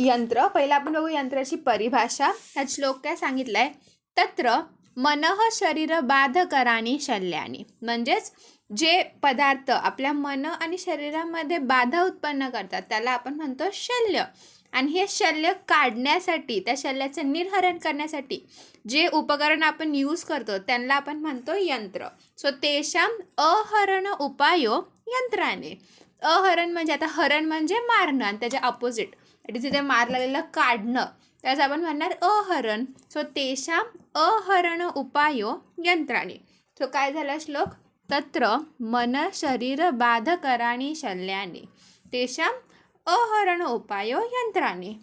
यंत्र, पहिला आपण बघू यंत्राची परिभाषा. हा श्लोक काय सांगितलाय, तत्र मनः शरीर बाधकराणी शल्यानी. म्हणजेच जे पदार्थ आपल्या मन आणि शरीरामध्ये बाधा उत्पन्न करतात त्याला आपण म्हणतो शल्य. आणि हे शल्य काढण्यासाठी, त्या शल्याचं निर्हरण करण्यासाठी जे उपकरण आपण यूज करतो त्यांना आपण म्हणतो यंत्र. सो तेषां अहरण उपायो यंत्राने. अहरण म्हणजे, आता हरण म्हणजे मारणं आणि त्याच्या अपोजिट तिथे मारलेलं काढणं, त्याच आपण म्हणणार अहरण. सो तेषां अहरण उपायो यंत्राने. सो काय झाला श्लोक, तत्र मन शरीर बाधकराणी शल्याने तेषां अहरण उपायो यंत्राने.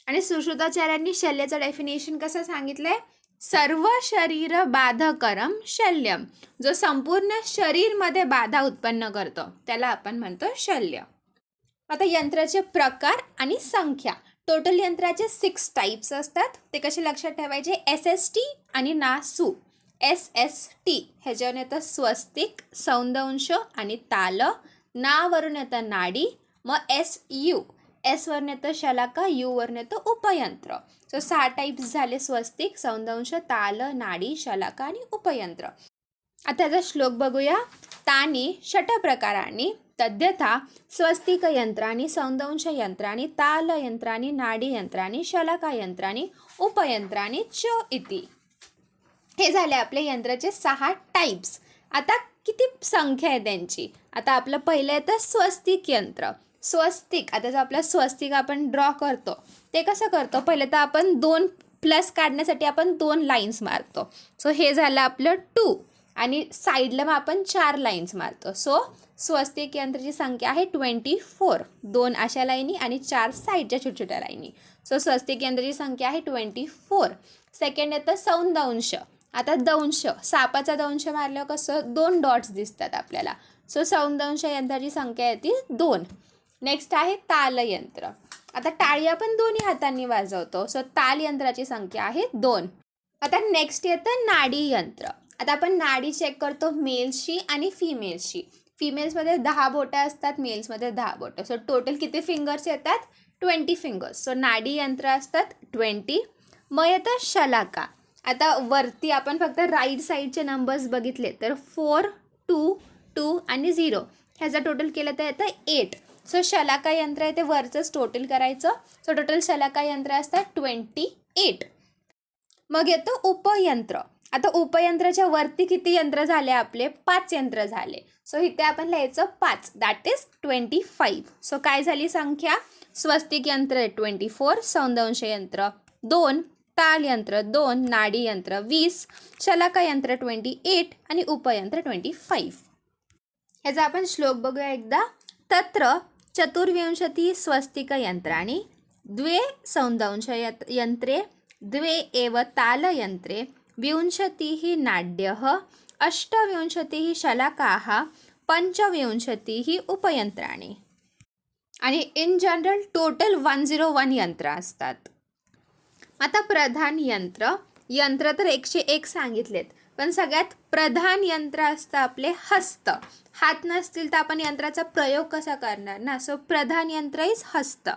आणि सुश्रुताचार्यांनी शल्याचं डेफिनेशन कसं सांगितलंय, सर्व शरीर बाधकरम शल्यम. जो संपूर्ण शरीरमध्ये बाधा उत्पन्न करतो त्याला आपण म्हणतो शल्य. आता यंत्राचे प्रकार आणि संख्या. टोटल यंत्राचे 6 टाइप्स असतात. ते कसे लक्षात ठेवायचे, SST आणि नासू. SST ह्याच्यावर येतं स्वस्तिक, सौंदंश आणि ताल. नावरून येतं नाडी. मग SU, S वरून येतं शलाका, U वरून येतं उपयंत्र. सो 6 टाइप्स झाले, स्वस्तिक, सौंदंश, ताल, नाडी, शलाका आणि उपयंत्र. आता त्याचा श्लोक बघूया. तानी षटप्रकारांनी तद्यथा स्वस्तिक यंत्राणी, सौंदंश यंत्राणी, ताल यंत्राणी, नाडी यंत्राणी, शलाका यंत्राणी, उपयंत्राणी च इति. हे झाले आपले यंत्राचे 6 टाइप्स. आता किती संख्या आहे त्यांची. आता आपलं पहिलं येतं स्वस्तिक यंत्र. स्वस्तिक, आता जो आपला स्वस्तिक आपण ड्रॉ करतो ते कसं करतो, पहिलं तर आपण 2 प्लस काढण्यासाठी आपण 2 लाईन्स मारतो. सो हे झालं आपलं 2 आणि साईडला मग आपण 4 लाईन्स मारतो. सो स्वस्तिक यंत्राची संख्या आहे 24. 2 अशा लाईनी आणि 4 साईडच्या छोट्या छोट्या लाईनी. सो स्वस्तिक यंत्राची संख्या आहे 24. सेकंड येतं सौंदंश. आता दंश, सापाचा दंश मारल्यावर कसं 2 डॉट्स दिसतात आपल्याला. सो सौंदंश यंत्राची संख्या येते 2. नेक्स्ट आहे ताल यंत्र. आता टाळी आपण दोन्ही हातांनी वाजवतो. सो ताल यंत्राची संख्या आहे 2. आता नेक्स्ट येतं नाडी यंत्र. आता आपण नाडी चेक करतो मेल्सची आणि फिमेल्सची. फिमेल्समध्ये 10 बोटं असतात, मेल्समध्ये 10 बोटं. सो टोटल किती फिंगर्स येतात, 20 फिंगर्स. सो नाडी यंत्र असतात 20. मग येतं शलाका. आता वरती आपण फक्त राईट साईडचे नंबर्स बघितले तर 4, 2, 2 आणि 0 ह्याचा टोटल केलं तर येतं 8. सो शलाका यंत्र आहे ते वरचंच टोटल करायचं. सो टोटल शलाका यंत्र असतात 28. मग येतं उपयंत्र. आता उपयंत्राच्या वरती किती यंत्र झाले आपले, 5 यंत्र झाले. सो इथे आपण लिहायचं 5, दॅट इज 25. सो काय झाली संख्या, स्वस्तिक यंत्र 24, सौंदंश यंत्र 2, ताल यंत्र 2, नाडी यंत्र 20, शलाका यंत्र 28 आणि उपयंत्र 25. ह्याचा आपण श्लोक बघूया एकदा. तत्र चतुर्विंशति स्वस्तिक यंत्राणी, 2 सौंदंश यंत्रे, 2 एव ताल यंत्रे, 20 नाड्यः, 28 शलाकाः, 25 उपयंत्राणी. आणि इन जनरल टोटल 101 यंत्र असतात. आता प्रधान यंत्र. यंत्र तर 101 सांगितलेत, पण सगळ्यात प्रधान यंत्र असतं आपले हस्त. हात नसतील तर आपण यंत्राचा प्रयोग कसा करणार ना. सो प्रधान यंत्र इज हस्त.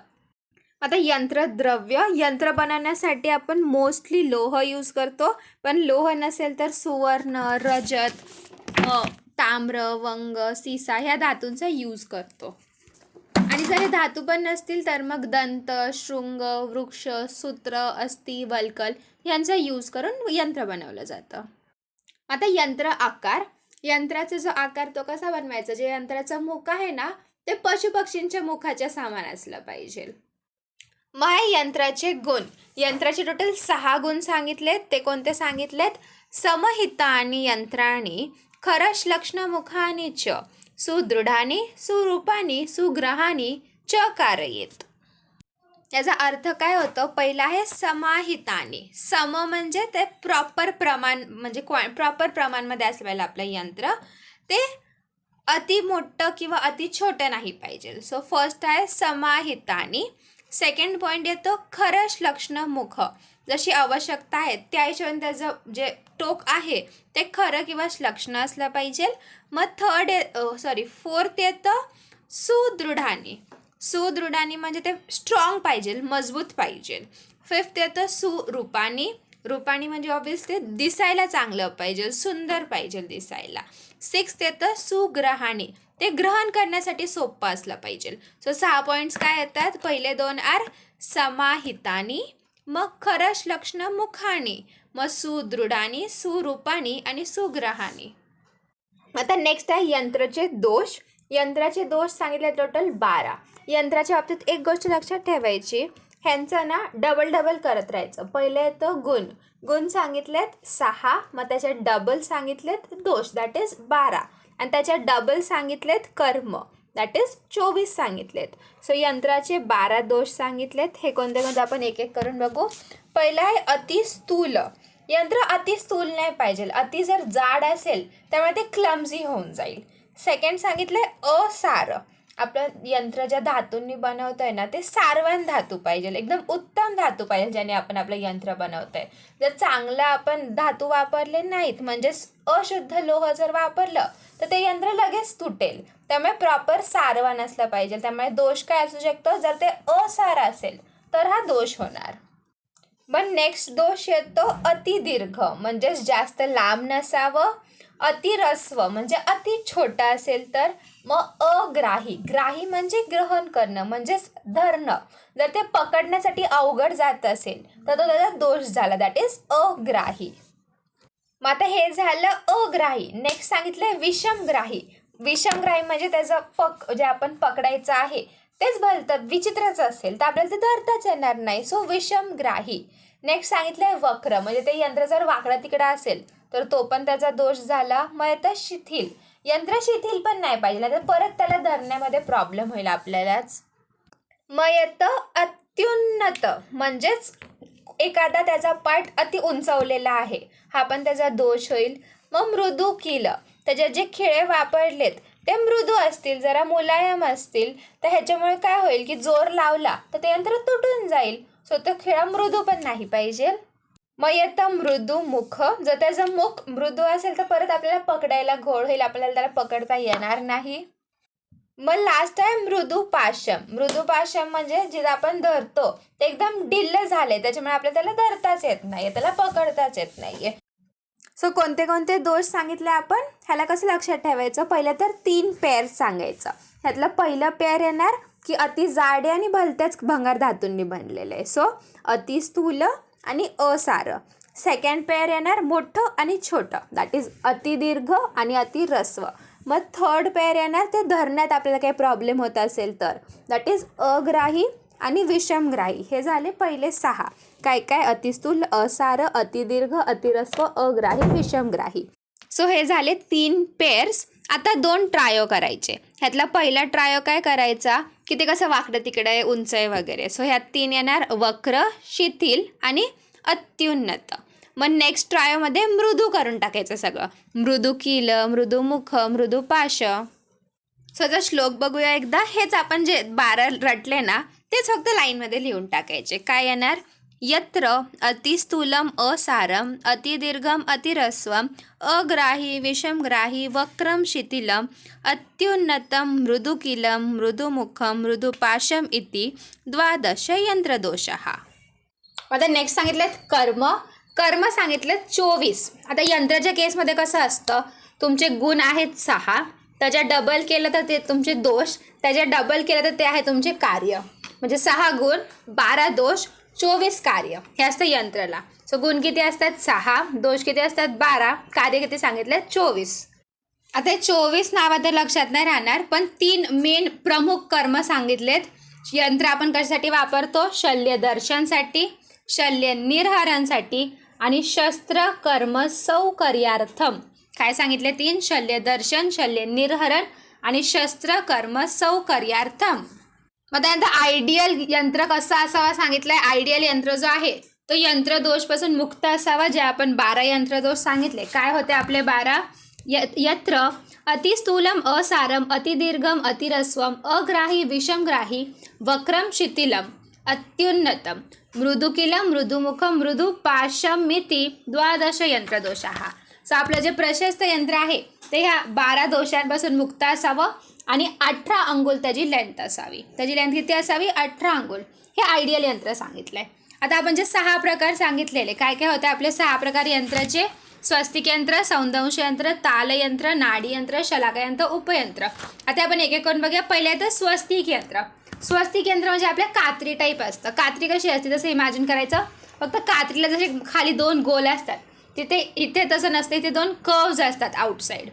आता यंत्रद्रव्य. यंत्र बनवण्यासाठी आपण मोस्टली लोह यूज करतो, पण लोह नसेल तर सुवर्ण, रजत, ताम्र, वंग, सीसा ह्या धातूंचा यूज करतो. आणि जर हे धातू पण नसतील तर मग दंत, शृंग, वृक्ष, सूत्र, अस्थि, वल्कल यांचा यूज करून यंत्र बनवलं जातं. आता यंत्र आकार. यंत्राचा जो आकार तो कसा बनवायचा, जे यंत्राचं मुख आहे ना ते पशुपक्षींच्या मुखाच्या समान असलं पाहिजे. मग हे यंत्राचे गुण. यंत्राचे टोटल 6 गुण सांगितलेत. ते कोणते सांगितलेत, समहितानि यंत्राणी, खरश्लक्ष्ण मुखानि च, सुदृढानि, सुरूपानि, सुग्रहानि च कारयेत. याचा अर्थ काय होतो, पहिला आहे समाहितानी. सम म्हणजे ते प्रॉपर प्रमाण, म्हणजे प्रॉपर प्रमाणमध्ये असलेलं आपलं यंत्र. ते अति मोठं किंवा अति छोटं नाही पाहिजे. सो फर्स्ट आहे समाहितानी. सेकंड पॉईंट येतो खरश्लक्ष्ण मुख. जशी आवश्यकता आहे त्या हिशोबाने त्याचं जे टोक आहे ते खरं किंवा श्लक्ष्ण असलं पाहिजे. मग फोर्थ येतं सुदृढानी. सुदृढानी म्हणजे ते स्ट्रॉंग पाहिजे, मजबूत पाहिजे. फिफ्थ येतं सुरूपानी. रूपानी म्हणजे ऑब्वियस ते दिसायला चांगलं पाहिजे, सुंदर पाहिजे दिसायला. सिक्स्थ येतं सुग्रहाणी. ते ग्रहण करण्यासाठी सोपं असलं पाहिजे. सो 6 पॉईंट्स काय येतात? पहिले 2 आर समाहितानी, मग खरश लक्षण मुखाणी, मग सुदृढानी, सुरूपानी आणि सुग्रहाणी. आता नेक्स्ट आहे यंत्राचे दोष. यंत्राचे दोष सांगितले टोटल 12. यंत्राच्या बाबतीत एक गोष्ट लक्षात ठेवायची, ह्यांचं ना डबल करत राहायचं. पहिले येतं गुण. गुण सांगितलेत 6, मग त्याच्यात डबल सांगितलेत दोष, दॅट इज 12, आणि त्याच्यात डबल सांगितलेत कर्म, दॅट इज 24 सांगितलेत. सो यंत्राचे 12 दोष सांगितलेत. हे कोणते कोणते आपण एक एक करून बघू. पहिला आहे अतिस्थूल. यंत्र अतिस्थूल नाही पाहिजे, अति जर जाड असेल त्यामुळे ते क्लमझी होऊन जाईल. सेकंड सांगितलंय असार. आपलं यंत्र ज्या धातूंनी बनवतोय ना ते सारवान धातू पाहिजे, एकदम उत्तम धातू पाहिजे ज्याने आपण आपलं यंत्र बनवतोय. जर चांगलं आपण धातू वापरले नाहीत, म्हणजेच अशुद्ध लोह जर वापरलं तर ते यंत्र लगेच तुटेल. त्यामुळे प्रॉपर सारवान असलं पाहिजे. त्यामुळे दोष काय असू शकतो? जर ते असार असेल तर हा दोष होणार. मग नेक्स्ट दोष येतो अतिदीर्घ, म्हणजेच जास्त लांब नसावं. अतिरस्व म्हणजे अति छोटा असेल तर. मग अग्राही. ग्राही म्हणजे ग्रहण करणं, म्हणजेच धरणं. जर ते पकडण्यासाठी अवघड जात असेल तर तो त्याचा दोष झाला, दॅट इज अग्राही. मग आता हे झालं अग्राही. नेक्स्ट सांगितलंय विषमग्राही. विषमग्राही म्हणजे त्याचं जे आपण पकडायचं आहे तेच भलतं विचित्रच असेल तर आपल्याला ते धरताच येणार नाही. सो विषमग्राही. नेक्स्ट सांगितलंय वक्र, म्हणजे ते यंत्र जर वाकडा तिकडा असेल तर तो पण त्याचा दोष झाला. मग येतं शिथिल. यंत्र शिथिल पण नाही पाहिजे, नाही तर परत त्याला धरण्यामध्ये प्रॉब्लेम होईल आपल्यालाच. मग येतं अत्युन्नत, म्हणजेच एखादा त्याचा पाठ अति उंचवलेला आहे, हा पण त्याचा दोष होईल. मग मृदुकील. त्याच्यात जे खिळे वापरलेत ते मृदू असतील, जरा मुलायम असतील, तर ह्याच्यामुळे काय होईल की जोर लावला तर ते यंत्र तुटून जाईल. सो तो खिळा मृदू पण नाही पाहिजे. मग येतं मृदू मुख. जर त्याचं मुख मृदू असेल तर परत आपल्याला पकडायला घोळ होईल, आपल्याला त्याला पकडता येणार नाही. मग लास्ट आहे मृदू पाशम. मृदू पाशम म्हणजे जिथं आपण धरतो ते एकदम ढिल्ल झाले, त्याच्यामुळे आपल्याला त्याला धरताच येत नाही, त्याला पकडताच येत नाहीये. सो कोणते कोणते दोष सांगितले आपण, ह्याला कसं लक्षात ठेवायचं? पहिलं तर 3 पेअर सांगायचं. ह्यातलं पहिलं पेअर येणार की अति जाडे आणि भलत्याच भंगार धातूंनी बनलेलं आहे, सो अतिस्थूल आणि असार. सेकंड पेअर येणार मोठं आणि छोटं, दॅट इज अतिदीर्घ आणि अतिरस्व. मग थर्ड पेअर येणार ते धरण्यात आपल्याला काही प्रॉब्लेम होत असेल तर, दॅट इज अग्राही आणि विषमग्राही. हे झाले पहिले 6. काय काय? अतिस्थूल, असार, अतिदीर्घ, अतिरस्व, अग्राही, विषमग्राही. सो हे झाले 3 पेअर्स. आता 2 ट्रायो करायचे. ह्यातला पहिला ट्रायो काय करायचा की ते कसं वाकडं तिकडं आहे, उंच आहे वगैरे. सो ह्यात 3 येणार वक्र, शिथिल आणि अत्युन्नत. मग नेक्स्ट ट्रायोमध्ये मृदू करून टाकायचं सगळं. मृदुकील, मृदुमुख, मृदुपाश. सो जर श्लोक बघूया एकदा. हेच आपण जे 12 रटले ना तेच फक्त लाईनमध्ये लिहून टाकायचे. काय येणार? यत्र अतिस्थूलम असारम, अतिदीर्घम अतिरस्वम, अग्राही विषमग्राही, वक्रम शिथिलम, अत्युन्नतम मृदुकीलम, मृदुमुखम, मृदुपाशम इति 12 यंत्रदोषः. आता नेक्स्ट सांगितलेत कर्म. कर्म सांगितलेत 24. आता यंत्राच्या केसमध्ये कसं असतं, तुमचे गुण आहेत 6, त्याच्या डबल केलं तर ते तुमचे दोष, त्याच्या डबल केलं तर ते आहे तुमचे कार्य. म्हणजे 6 गुण, 12 दोष, 24 कार्य हे असतं यंत्राला. सो गुण किती असतात? 6, दोष किती असतात? 12, कार्य किती सांगितले? 24. आता हे 24 नावं तर लक्षात नाही राहणार, पण 3 मेन प्रमुख कर्म सांगितलेत. यंत्र आपण कशासाठी वापरतो? शल्य दर्शनसाठी, शल्य निर्हरणसाठी आणि शस्त्र कर्म सौकर्यार्थम. काय सांगितले? 3. शल्य दर्शन, शल्य निर्हरण आणि शस्त्र कर्म सौकर्यार्थम. मग त्यानंतर आयडियल यंत्र कसं असावा सांगितलंय. आयडियल यंत्र जो आहे तो यंत्रदोषपासून मुक्त असावा. जे आपण 12 यंत्रदोष सांगितले, काय होते आपले 12? यत्र अतिस्थूलम असारम, अतिदीर्घम अतिरस्वम, अग्राही विषमग्राही, वक्रम शिथिलम, अत्युन्नतम, मृदुकीलम, मृदुमुखम, मृदुपाशमिति 12 यंत्रदोषः. सो आपलं जे प्रशस्त यंत्र आहे ते ह्या 12 दोषांपासून मुक्त असावं आणि 18 अंगुल त्याची लेंथ असावी. त्याची लेंथ किती असावी? 18 अंगुल. हे आयडियल यंत्र सांगितलंय. आता आपण जे 6 प्रकार सांगितलेले, काय काय होते आपले 6 प्रकार यंत्राचे? स्वस्तिक यंत्र, सौंदंश यंत्र, तालयंत्र, नाडी यंत्र, शलाका यंत्र, उपयंत्र. आता आपण एक एक करून बघूया. पहिले तर स्वस्तिक यंत्र. स्वस्तिक यंत्र म्हणजे आपल्या कात्री टाईप असतं. कात्री कशी असते तसं इमॅजिन करायचं. फक्त कात्रीला जसे खाली 2 गोल असतात, तिथे इथे तसं नसते, इथे 2 कर्व्स असतात आउटसाईड.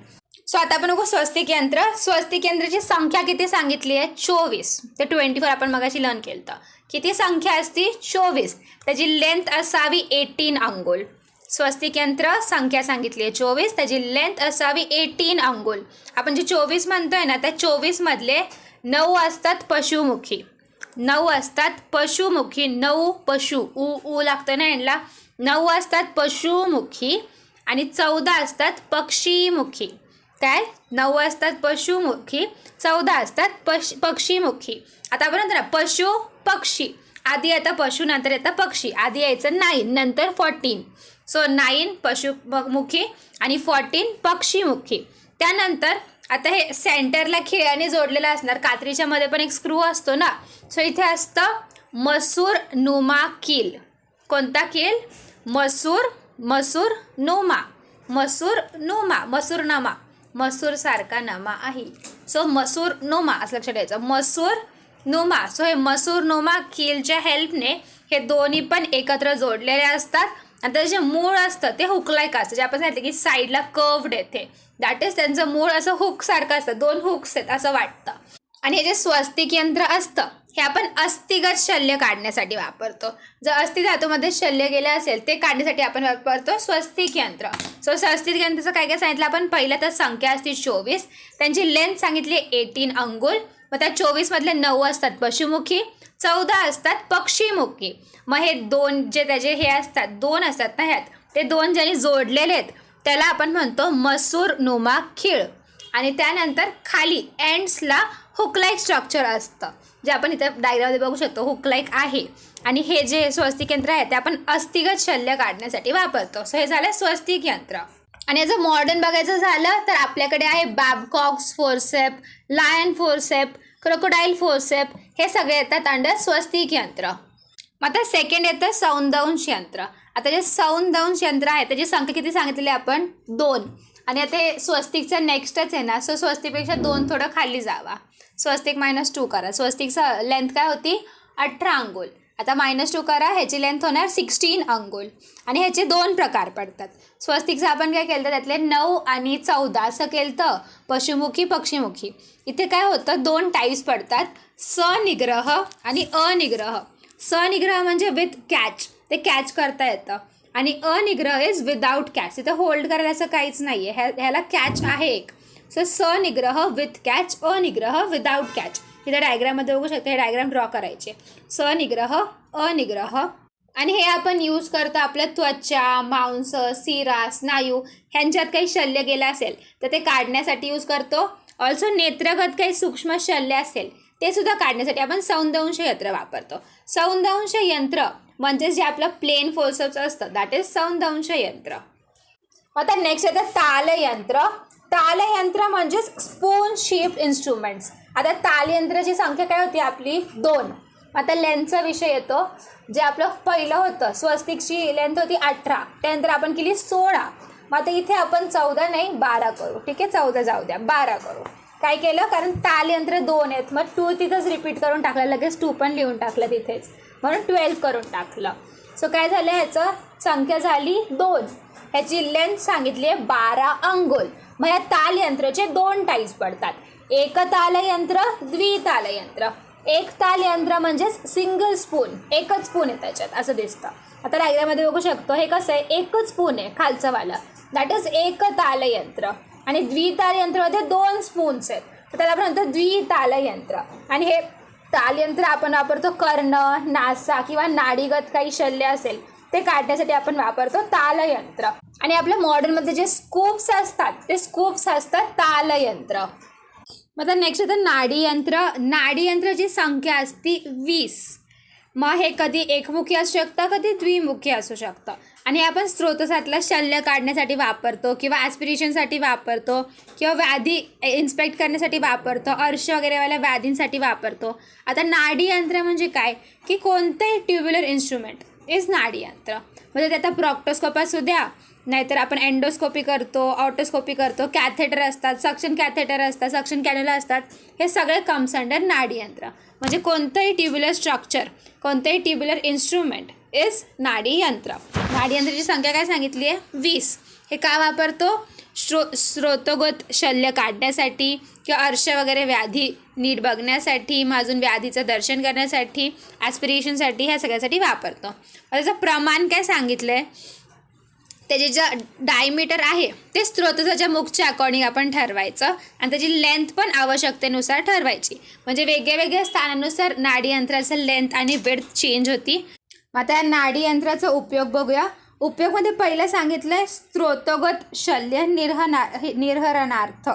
सो आता आपण बघू स्वस्तिक यंत्र. स्वस्तिक यंत्राची संख्या किती सांगितली आहे? 24. ते 24 आपण मगाशी लर्न केलं होतं. किती संख्या असती? 24. त्याची लेंथ असावी 18 अंगुल. स्वस्तिक यंत्र संख्या सांगितली आहे 24, त्याची लेंथ असावी 18 अंगुल. आपण जे 24 म्हणतोय ना, त्या 24 मधले 9 असतात पशुमुखी. 9 असतात पशुमुखी. 9 पशु, ऊ लागतं ना यांना. 9 असतात पशुमुखी आणि 14 असतात पक्षीमुखी. काय? 9 असतात पशुमुखी, 14 असतात पक्षीमुखी. आता आपण म्हणतो ना पशु पक्षी, आधी येतं पशु नंतर येतं पक्षी. आधी यायचं 9 नंतर 14. सो 9 पशुमुखी आणि 14 पक्षीमुखी. त्यानंतर आता हे सेंटरला खिळ्याने जोडलेलं असणार. कात्रीच्या मध्ये पण एक स्क्रू असतो ना. सो इथे असतं मसूर नुमा कील. कोणता कील? मसूर नुमा. मसूर नुमा, मसूर नमा, मसूर सारखा नमा आहे. सो मसूर नुमा असं लक्षात द्यायचं. मसूर नुमा. सो हे मसूर नुमा कीलच्या हेल्पने हे दोन्ही पण एकत्र जोडलेले असतात. आणि त्याचं जे मूळ असतं ते हुकलाईक असतं. जे आपण सांगितलं की साईडला कर्व्ड येते, दॅट इज त्यांचं मूळ असं हुक सारखं असतं. 2 हुक्स आहेत असं वाटतं. आणि हे जे स्वस्तिक यंत्र असतं हे आपण अस्थिगत शल्य काढण्यासाठी वापरतो. जर अस्थि धातूमध्ये शल्य गेले असेल ते काढण्यासाठी आपण वापरतो स्वस्तिक यंत्र. सो स्वस्तिक यंत्राचं काय काय सांगितलं आपण? पहिलं तर संख्या असते 24, त्यांची लेंथ सांगितली 18 अंगुल. मग त्या 24 मधले 9 असतात पशुमुखी, 14 असतात पक्षीमुखी. मग हे 2 जे त्याचे हे असतात 2 असतात ना ह्यात, ते 2 ज्यांनी जोडलेले आहेत त्याला आपण म्हणतो मसूर नुमा खीळ. आणि त्यानंतर खाली एंड्सला हुकलाईक स्ट्रक्चर असतं, जे आपण इथं डायग्राममध्ये बघू शकतो हुकलाईक आहे. आणि हे जे स्वस्तिक यंत्र आहे ते आपण अस्थिगत शल्य काढण्यासाठी वापरतो. सो हे झालं स्वस्तिक यंत्र. आणि याचं मॉडर्न बघायचं झालं तर आपल्याकडे आहे Babcock's forcep, lion forcep, crocodile forcep. हे सगळे येतात अंडर स्वस्तिक यंत्र. मग आता सेकंड येतं सौंदंश यंत्र. आता जे सौंदंश यंत्र आहे त्याची संख्या किती सांगितलेली आपण? 2. आणि आता हे स्वस्तिकचं नेक्स्टच आहे ना. सो स्वस्तिकपेक्षा 2 थोडं खाली जावा. स्वस्तिक -2 करा. स्वस्तिकचं लेंथ काय होती? 18 अंगुल. आता -2 करा, ह्याची लेंथ होणार 16 अंगुल. आणि ह्याचे 2 प्रकार पडतात. स्वस्तिकचं आपण काय केलं तर त्यातले 9 आणि 14 असं केलं तर पशुमुखी पक्षीमुखी. इथे काय होतं? 2 टाईप्स पडतात, सनिग्रह आणि अनिग्रह. सनिग्रह म्हणजे विथ कॅच, ते कॅच करता येतं. आणि अनिग्रह इज विदाउट कॅच, इथं होल्ड करायला असं काहीच नाही आहे, ह्याला कॅच आहे एक. सो सनिग्रह विथ कॅच, अनिग्रह विदाउट कॅच. इथं डायग्राममध्ये बघू शकता, हे डायग्राम ड्रॉ करायचे. सनिग्रह, अनिग्रह. आणि हे आपण यूज करतो आपल्या त्वचा, मांस, सिरा, स्नायू ह्यांच्यात काही शल्य गेलं असेल तर ते काढण्यासाठी यूज करतो. ऑल्सो नेत्रगत काही सूक्ष्म शल्य असेल ते सुद्धा काढण्यासाठी आपण सौंदंश यंत्र वापरतो. सौंदंश यंत्र म्हणजे जे आपलं प्लेन फोर्सेप्स असतं दॅट इज सौंदंश यंत्र. आता नेक्स्ट येतं तालयंत्र. तालयंत्र म्हणजेच स्पून शेप्ड इन्स्ट्रुमेंट्स. आता तालयंत्राची संख्या काय होती आपली? 2. आता लेंथचा विषय येतो. जे आपलं पहिलं होतं स्वस्तिकची लेंथ होती 18, त्यानंतर आपण केली 16. मग आता इथे आपण 14 नाही 12 करू. ठीक आहे, 14 जाऊ द्या, 12 करू. काय केलं? कारण तालयंत्र 2 आहेत, मग 2 तिथंच रिपीट करून टाकलं, लगेच 2 पण लिहून टाकलं तिथेच, म्हणून 12 करून टाकलं. सो काय झालं? ह्याचं संख्या झाली 2. ह्याची लेंथ सांगितली आहे 12 अंगुल. मग या तालयंत्राचे 2 टाईप्स पडतात, एक तालयंत्र, द्वितालयंत्र. एक तालयंत्र म्हणजेच सिंगल स्पून, एकच स्पून आहे त्याच्यात असं दिसतं. आता डायग्राममध्ये बघू शकतो, हे कसं आहे? एकच स्पून आहे खालचं वाला, दॅट इज एक तालयंत्र. आणि द्वितालयंत्रामध्ये 2 स्पून्स आहेत, तर त्याला आपण म्हणतो द्वितालयंत्र. आणि हे तालयंत्र आपण वापरतो कर्ण, नासा किंवा नाडीगत काही शल्य असेल ते काढण्यासाठी आपण वापरतो तालयंत्र. आणि आपल्या मॉडर्नमध्ये जे स्कूप्स असतात ते स्कूप्स असतात तालयंत्र. मग आता नेक्स्ट येतं नाडीयंत्र. नाडीयंत्राची संख्या असती 20. मग हे कधी एकमुखी असू शकतं, कधी द्विमुखी असू शकतं. आणि आपण स्रोतसातला शल्य काढण्यासाठी वापरतो किंवा ॲस्पिरेशनसाठी वापरतो किंवा व्याधी इन्स्पेक्ट करण्यासाठी वापरतो, अर्श वगैरेवाल्या व्याधींसाठी वापरतो. आता नाडी यंत्र म्हणजे काय, की कोणतंही ट्युब्युलर इन्स्ट्रुमेंट इज नाडी यंत्र. म्हणजे ते आता प्रॉक्टोस्कोप असू द्या, नाहीतर आपण एंडोस्कोपी करतो, ऑटोस्कोपी करतो, कॅथेटर असतात, सक्शन कॅथेटर असतात, सक्शन कॅन्युला असतात, हे सगळे कम्स अंडर नाडी यंत्र. म्हणजे कोणतंही ट्युब्युलर स्ट्रक्चर, कोणतंही ट्युब्युलर इन्स्ट्रुमेंट इज नाडी यंत्र. नाडी यंत्राची संख्या काय सांगितली आहे, 20. हे का वापरतो, स्रोतोगत शल्य काढण्यासाठी किंवा अर्श वगैरे व्याधी नीट बघण्यासाठी, अजून व्याधीचं दर्शन करण्यासाठी, ॲस्पिरेशनसाठी, ह्या सगळ्यासाठी वापरतो. त्याचं प्रमाण काय सांगितलं आहे, त्याचे जे डायमीटर आहे ते स्रोताच्या मुखच्या अकॉर्डिंग आपण ठरवायचं आणि त्याची लेंथ पण आवश्यकतेनुसार ठरवायची. म्हणजे वेगळ्या स्थानानुसार नाडी यंत्राचं लेंथ आणि विड्थ चेंज होती. मग आता या नाडी यंत्राचा उपयोग बघूया. उपयोगमध्ये पहिलं सांगितलं आहे स्रोतोगत शल्य निर्हरणार्थ,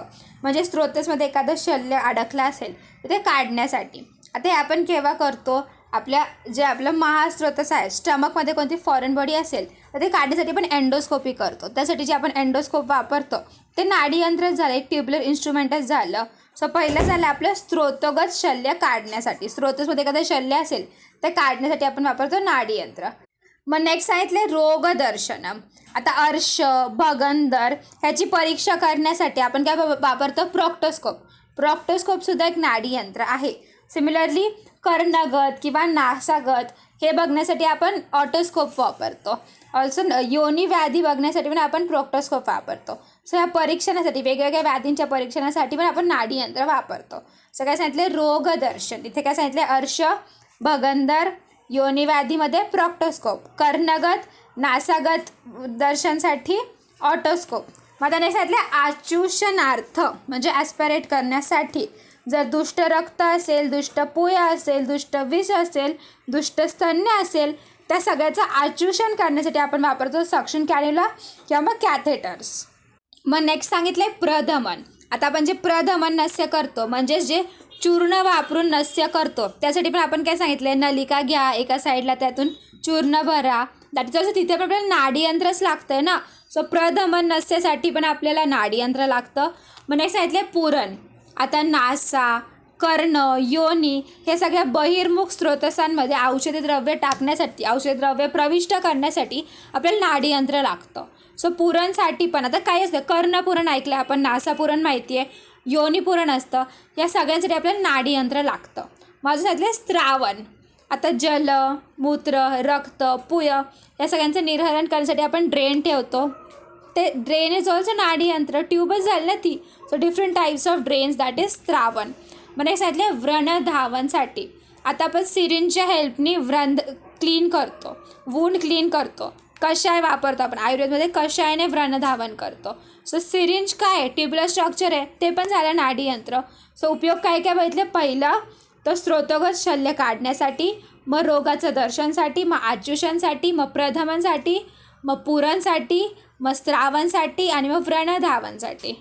म्हणजे स्रोतसमध्ये एखादं शल्य अडकलं असेल तर ते काढण्यासाठी. आता हे आपण केव्हा करतो, आपलं महास्रोतस आहे, स्टमकमध्ये कोणती फॉरेन बॉडी असेल तर ते काढण्यासाठी आपण एंडोस्कोपी करतो. त्यासाठी जे आपण एंडोस्कोप वापरतो ते नाडी यंत्रच झालं, एक ट्युब्युलर इन्स्ट्रुमेंटच झालं. सो पहिलं झालं आपलं स्रोतोगत शल्य काढण्यासाठी, स्रोतसमध्ये एखादं शल्य असेल ते काढण्यासाठी आपण वापरतो नाडी यंत्र. मग नेक्स्ट सांगितले रोगदर्शनम. आता अर्श, भगंदर ह्याची परीक्षा करण्यासाठी आपण काय वापरतो, प्रॉक्टोस्कोप. प्रॉक्टोस्कोपसुद्धा एक नाडी यंत्र आहे. सिमिलरली कर्णगत किंवा नासागत हे बघण्यासाठी आपण ऑटोस्कोप वापरतो. ऑल्सो योनी व्याधी बघण्यासाठी पण आपण प्रॉक्टोस्कोप वापरतो. सो ह्या परीक्षणासाठी, वेगवेगळ्या व्याधींच्या परीक्षणासाठी पण आपण नाडी यंत्र वापरतो. सो काय सांगितले, रोगदर्शन. इथे काय सांगितले, अर्श, भगंदर, योनी व्याधीमध्ये प्रॉक्टोस्कोप, कर्णगत, नासागत दर्शनसाठी ऑटोस्कोप. मग आता नेक्स्ट सांगितले आचूषणार्थ, म्हणजे ॲस्पिरेट करण्यासाठी. जर दुष्ट रक्त असेल, दुष्ट पुया असेल, दुष्ट विष असेल, दुष्ट स्तन्य असेल, त्या सगळ्याचं आचूषण करण्यासाठी आपण वापरतो सक्शन कॅन्युला किंवा मग कॅथेटर्स. मग नेक्स्ट सांगितलं आहे प्रधमन. आता आपण जे प्रधमन नस्य करतो, म्हणजे जे चूर्ण वापरून नस्य करतो, त्यासाठी पण आपण काय सांगितलं आहे, नलिका घ्या, एका साईडला त्यातून चूर्ण भरा. दॅट इज ऑल्सो तिथे पण आपल्याला नाडी यंत्रच लागतं आहे ना. सो प्रधमन नस्यसाठी पण आपल्याला नाडी यंत्र लागतं. मग नेक्स्ट सांगितलं आहे पुरण. आता नासा, कर्ण, योनी हे सगळ्या बहिर्मुख स्रोतसांमध्ये औषधी द्रव्य टाकण्यासाठी, औषधी द्रव्य प्रविष्ट करण्यासाठी आपल्याला नाडी यंत्र लागतं. सो पुरणसाठी पण आता काय असतं, कर्णपुरण ऐकलं आपण, नासा पुरण माहिती आहे, योनी पुरण असतं, या सगळ्यांसाठी आपल्याला नाडी यंत्र लागतं. माझं सांगितलं स्त्रावण. आता जल, मूत्र, रक्त, पुय या सगळ्यांचं निर्हरण करण्यासाठी आपण ड्रेन ठेवतो. ते ड्रेन इज ऑल्सो नाडी यंत्र, ट्यूबच झाली ना ती. So different types of drains, that is स्त्रावण. मग एक सांगितलं व्रणधावनसाठी. आता आपण सिरिंजच्या हेल्पनी व्रण क्लीन करतो, वूंड क्लीन करतो. कषाय वापरतो आपण, आयुर्वेदमध्ये कषायने व्रणधावन करतो. सो सिरिंज काय आहे, ट्युब्युलर स्ट्रक्चर आहे, ते पण झालं नाडी यंत्र. सो उपयोग काय काय बघितले, पहिलं तर स्रोतोगत शल्य काढण्यासाठी, मग रोगाचं दर्शनसाठी, मग आचूषणसाठी, मग प्रधमनसाठी, मग पुरणसाठी, मग स्त्रावणसाठी आणि मग व्रणधावनसाठी.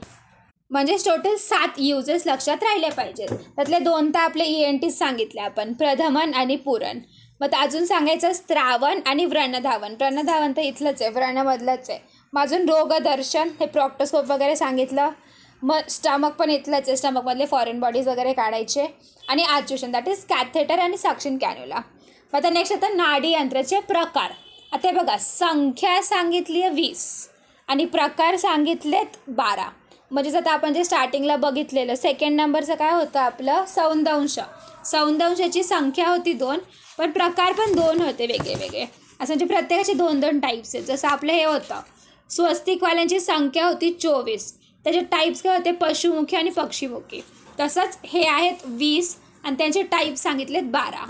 म्हणजे टोटल 7 युजेस लक्षात राहिले पाहिजेत. त्यातले 2 तर आपले ENT सांगितले आपण, प्रधमन आणि पुरण. मग अजून सांगायचं स्त्रावण आणि व्रणधावन. व्रणधावन तर इथलंच आहे, व्रणमधलंच आहे. मग अजून रोगदर्शन, हे प्रॉक्टोस्कोप वगैरे सांगितलं. मग स्टमक पण इथलंच आहे, स्टमकमधले फॉरेन बॉडीज वगैरे काढायचे. आणि आचूषण, दॅट इज कॅथेटर आणि सक्शन कॅन्युला. मग आता नेक्स्ट आता नाडी यंत्राचे प्रकार. आता बघा, संख्या सांगितली आहे 20 आणि प्रकार सांगितलेत 12. म्हणजे आता आपण जे स्टार्टिंगला बघितलेलं सेकंड नंबरचं काय होतं आपलं, सौंदंश. सौंदंशाची संख्या होती 2, पण प्रकार पण 2 होते वेगळे. असं म्हणजे प्रत्येकाचे 2-2 टाईप्स आहेत. जसं आपलं हे होतं स्वस्तिकवाल्यांची संख्या होती 24, त्याचे टाईप्स काय होते, पशुमुखी आणि पक्षीमुखी. तसंच हे आहेत 20 आणि त्यांचे टाईप सांगितलेत 12.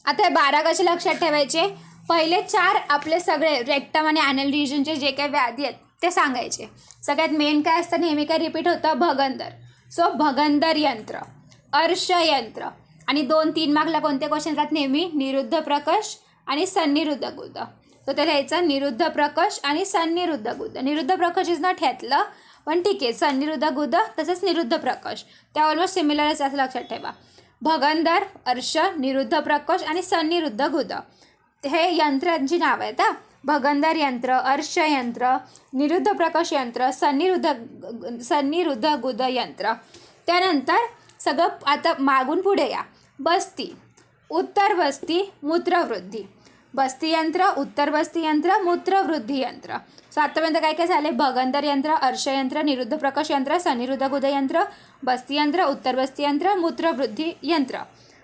आता हे 12 कसे लक्षात ठेवायचे, पहिले 4 आपले सगळे रेक्टम आणि ॲनल रिजनचे जे काही व्याधी आहेत ते सांगायचे. सगळ्यात मेन काय असतं, नेहमी काय रिपीट होतं, भगंदर. सो भगंदर यंत्र, अर्श यंत्र. आणि 2-3 मार्कला कोणते क्वेश्चन येतात नेहमी, निरुद्ध प्रकश आणि सन्निरुद्ध गुद. तर ते लिहायचं निरुद्ध प्रकश आणि सन्निरुद्ध गुद. निरुद्ध प्रकश इज नॉट ह्यातलं, पण ठीक आहे, सन्निरुद्ध गुद तसंच निरुद्ध प्रकश त्या ऑलमोस्ट सिमिलरच असं लक्षात ठेवा. भगंदर, अर्श, निरुद्ध प्रकोष्ठ आणि सन्निरुद्ध गुद हे यंत्रांची नावं आहेत. भगंदर यंत्र, अर्श यंत्र, निरुद्ध प्रकोष्ठ यंत्र, सन्निरुद्ध गुद यंत्र. त्यानंतर सगळं आता मागून पुढे या. बस्ती, उत्तर बस्ती, मूत्रवृद्धी. बस्ती यंत्र, उत्तर बस्ती यंत्र, मूत्रवृद्धी यंत्र. सो आतापर्यंत काय काय झाले? भगंदर यंत्र, अर्श यंत्र, निरुद्ध प्रकोष्ठ यंत्र, सन्निरुद्ध गुद यंत्र, बस्ती यंत्र, उत्तर बस्ती यंत्र, मूत्रवृद्धी यंत्र.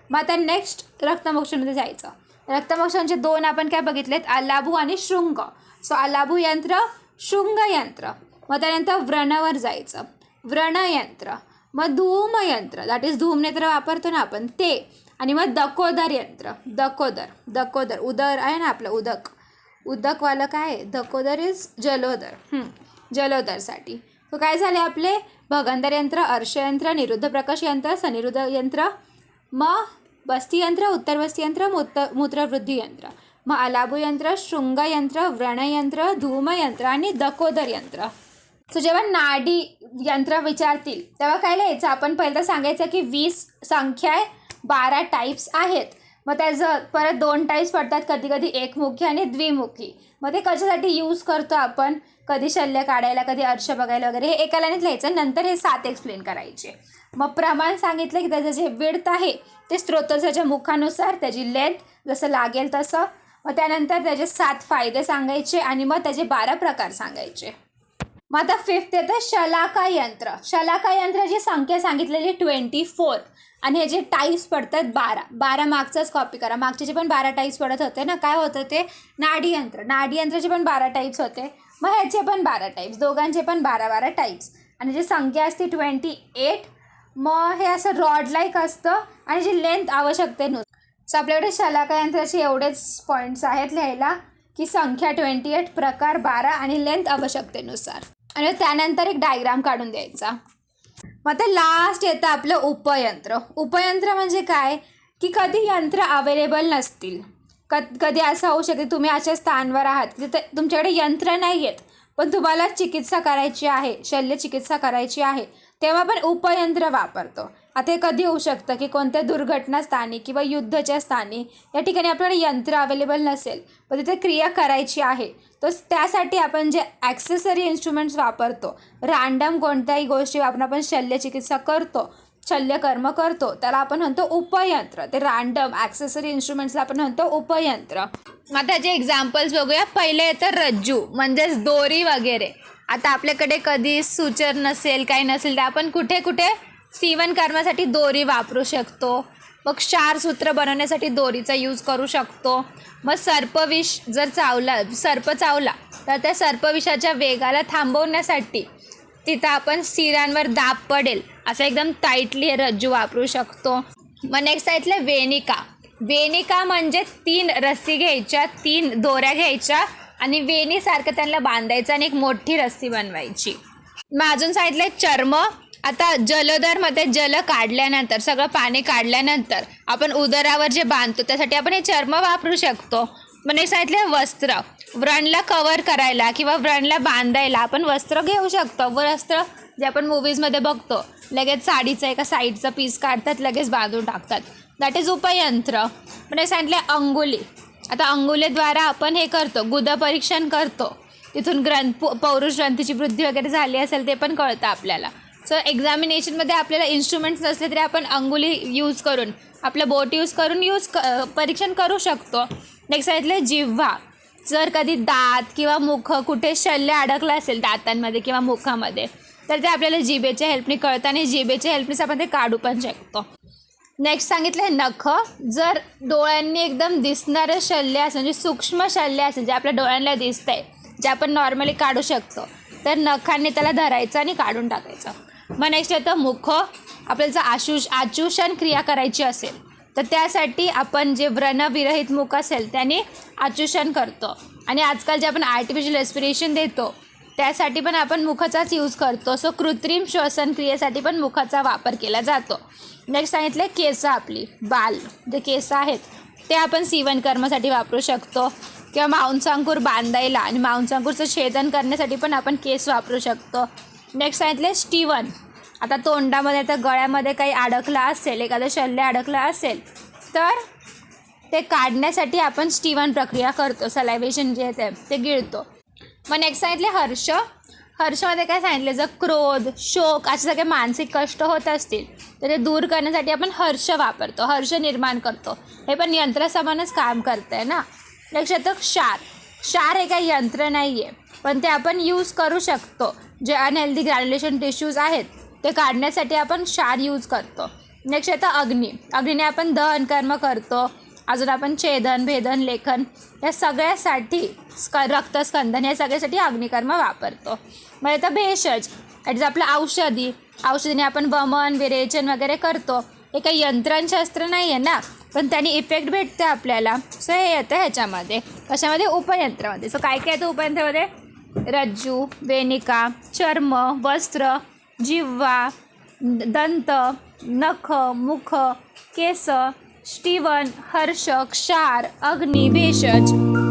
मग आता नेक्स्ट रक्तमोक्षणमध्ये जायचं. रक्तमोक्षणचे 2 आपण काय बघितलेत? अलाभू आणि शृंग. सो अलाभू यंत्र, शृंग यंत्र. मग त्यानंतर व्रणवर जायचं. व्रणयंत्र. मग धूमयंत्र, दॅट इज धूमनेत्र वापरतो ना आपण ते. आणि मग दकोदर यंत्र. दकोदर उदर आहे ना आपलं, उदकवालं काय आहे? दकोदर इज जलोदर. जलोदरसाठी. तो काय झाले आपले? भगंदर यंत्र, अर्श यंत्र, निरुद्ध प्रकोष्ठ यंत्र, सन्निरुद्ध यंत्र, मग बस्ती यंत्र, उत्तर बस्ती यंत्र, मूत्रवृद्धी यंत्र. मग अलाभू यंत्र, शृंग यंत्र, व्रणयंत्र, धूमयंत्र आणि दकोदर यंत्र. सो जेव्हा नाडी यंत्र विचारतील तेव्हा काय लिहायचं? आपण पहिलं सांगायचं की 20 संख्या आहे, 12 टाईप्स आहेत. मग त्याचं परत 2 टाईप्स पडतात, कधी कधी एकमुखी आणि द्विमुखी. मग ते कशासाठी यूज करतो आपण? कधी शल्य काढायला, कधी अर्श बघायला वगैरे. हे एका लाईनीत लिहायचं. नंतर हे 7 एक्सप्लेन करायचे. मग प्रमाण सांगितलं की त्याचं जे विड्थ आहे ते स्त्रोताच्या मुखानुसार, त्याची लेंथ जसं लागेल तसं. मग त्यानंतर त्याचे 7 फायदे सांगायचे आणि मग त्याचे 12 प्रकार सांगायचे. मग आता 5th येतं शलाका यंत्र. शलाका यंत्राची संख्या सांगितलेली 24 आणि ह्याचे टाईप्स पडतात 12 मागचाच कॉपी करा. मागचे पण 12 टाईप्स पडत होते ना. काय होतं ते? नाडी यंत्राचे पण 12 टाईप्स होते. मग ह्याचे पण 12 टाईप्स, दोघांचे पण 12 टाईप्स. आणि जी संख्या असते 28. मग हे असं रॉड लाईक असतं आणि जी लेंथ आवश्यकतेनुसार. सो आपल्याकडे शलाका यंत्राचे एवढेच पॉईंट्स आहेत लिहायला की संख्या 28, प्रकार 12 आणि लेंथ आवश्यकतेनुसार. आणि त्यानंतर एक डायग्राम काढून द्यायचा. मग आता लास्ट येतं आपलं उपयंत्र. उपयंत्र म्हणजे काय? की कधी यंत्र अवेलेबल नसतील, कधी असं होऊ शकते तुम्ही अशा स्थानावर आहात तिथे तुमच्याकडे यंत्र नाही आहेत पण तुम्हाला चिकित्सा करायची आहे, शल्यचिकित्सा करायची आहे, तेव्हा आपण उपयंत्र वापरतो. आता हे कधी होऊ शकतं की कोणत्या दुर्घटनास्थानी किंवा युद्धाच्या स्थानी या ठिकाणी आपल्याकडे यंत्र अवेलेबल नसेल पण तिथे क्रिया करायची आहे, तर त्यासाठी आपण जे ॲक्सेसरी इन्स्ट्रुमेंट्स वापरतो, रँडम कोणत्याही गोष्टी वापरून आपण शल्यचिकित्सा करतो, शल्यकर्म करतो, त्याला आपण म्हणतो उपयंत्र. ते रँडम ॲक्सेसरी इन्स्ट्रुमेंट्सला आपण म्हणतो उपयंत्र. मग त्याचे एक्झाम्पल्स बघूया. पहिले येतं रज्जू म्हणजेच दोरी वगैरे. आता आपल्याकडे कधी सुचर नसेल, काही नसेल तर आपण कुठे कुठे सीवन कर्मासाठी दोरी वापरू शकतो. मग क्षारसूत्र बनवण्यासाठी दोरीचा यूज करू शकतो. मग सर्पविष जर सर्प चावला तर त्या सर्पविषाच्या वेगाला थांबवण्यासाठी तिथं आपण शिरांवर दाब पडेल असं एकदम टाईटली हे रज्जू वापरू शकतो. मग नेक्स्ट सांगितलं वेणिका. वेणिका म्हणजे 3 रस्सी घ्यायच्या, 3 दोऱ्या घ्यायच्या आणि वेणीसारखं त्यांना बांधायचं आणि एक मोठी रस्सी बनवायची. मग अजून सांगितलं चर्म. आता जलोदरमध्ये जल काढल्यानंतर, सगळं पाणी काढल्यानंतर आपण उदरावर जे बांधतो त्यासाठी आपण हे चर्म वापरू शकतो. मग नेक्स्ट सांगितलं वस्त्र. व्रणला कवर करायला किंवा व्रणला बांधायला आपण वस्त्र घेऊ शकतो. वस्त्र जे आपण मूवीजमध्ये बघतो, लगेच साडीचं एका साईडचं पीस काढतात, लगेच बांधून टाकतात, दॅट इज उपयंत्र. पण सांगितलं अंगुली. आता अंगुलीद्वारा आपण हे करतो, गुदपरीक्षण करतो, तिथून पौरुष ग्रंथीची वृद्धी वगैरे झाली असेल ते पण कळतं आपल्याला. सो एक्झामिनेशनमध्ये आपल्याला इन्स्ट्रुमेंट्स नसले तरी आपण अंगुली यूज करून, आपलं बोट यूज करून परीक्षण करू शकतो. नेक्स्ट सांगितलं जिव्हा. जर कधी दात किंवा मुख कुठे शल्य अडकलं असेल दातांमध्ये किंवा मुखामध्ये तर ते आपल्याला जिभेच्या हेल्पने कळतं आणि जिभेच्या हेल्पनेच आपण ते काढू पण शकतो. नेक्स्ट सांगितलं नख. जर डोळ्यांनी एकदम दिसणारं शल्य असेल, म्हणजे सूक्ष्म शल्य असेल जे आपल्या डोळ्यांना दिसतंय, जे आपण नॉर्मली काढू शकतो, तर नखांनी त्याला धरायचं आणि काढून टाकायचं. मग नेक्स्ट येतं मुख. आपल्याला जर आचूषण क्रिया करायची असेल तर त्यासाठी आपण जे व्रणविरहित मुख असेल त्याने आचूषण करतो. आणि आजकाल जे आपण आर्टिफिशियल रेस्पिरेशन देतो त्यासाठी पण आपण मुखाचाच यूज करतो. सो कृत्रिम श्वसन क्रियेसाठी पण मुखाचा वापर केला जातो. नेक्स्ट सांगितलं केस. आपली बाल जे केस आहेत ते आपण सीवन कर्मासाठी वापरू शकतो किंवा मांसांकुर बांधायला आणि मांसांकुरचं छेदन करण्यासाठी पण आपण केस वापरू शकतो. नेक्स्ट सांगितलं स्टीवन. आता तोंडामध्ये तर गळ्यामध्ये काही अडकलं असेल, एखादं शल्य अडकलं असेल तर ते काढण्यासाठी आपण स्टीवन प्रक्रिया करतो, सलायवेशन जे आहे ते गिळतो. मग नेक्स्ट सांगितले हर्ष. हर्षमध्ये काय सांगितलं, जर क्रोध, शोक असे सगळे मानसिक कष्ट होत असतील तर ते दूर करण्यासाठी आपण हर्ष वापरतो, हर्ष निर्माण करतो. हे पण यंत्रासमानच काम करतं आहे ना. लक्षात. क्षार. क्षार हे काही यंत्र नाही आहे, पण ते आपण यूज करू शकतो. जे अनहेल्दी ग्रॅन्युलेशन टिश्यूज आहेत ते काढण्यासाठी आपण क्षार यूज करतो. नेक्स्ट येतं अग्नी. अग्नीने आपण दहन कर्म करतो. अजून आपण छेदन, भेदन, लेखन या सगळ्यासाठी रक्तस्कंदन या सगळ्यासाठी अग्निकर्म वापरतो. मग येतं भेषज. इट इज आपलं औषधीने आपण वमन, विरेचन वगैरे करतो. हे काही यंत्रशास्त्र नाही आहे ना, पण त्याने इफेक्ट भेटते आपल्याला. सो हे येतं ह्याच्यामध्ये. कशामध्ये? उपयंत्रामध्ये. सो काय काय येतं उपयंत्रामध्ये? रज्जू, वेनिका, चर्म, वस्त्र, जिव्हा, दंत, नख, मुख, केस, स्टीवन, हर्ष, क्षार, अग्नी, भेषज.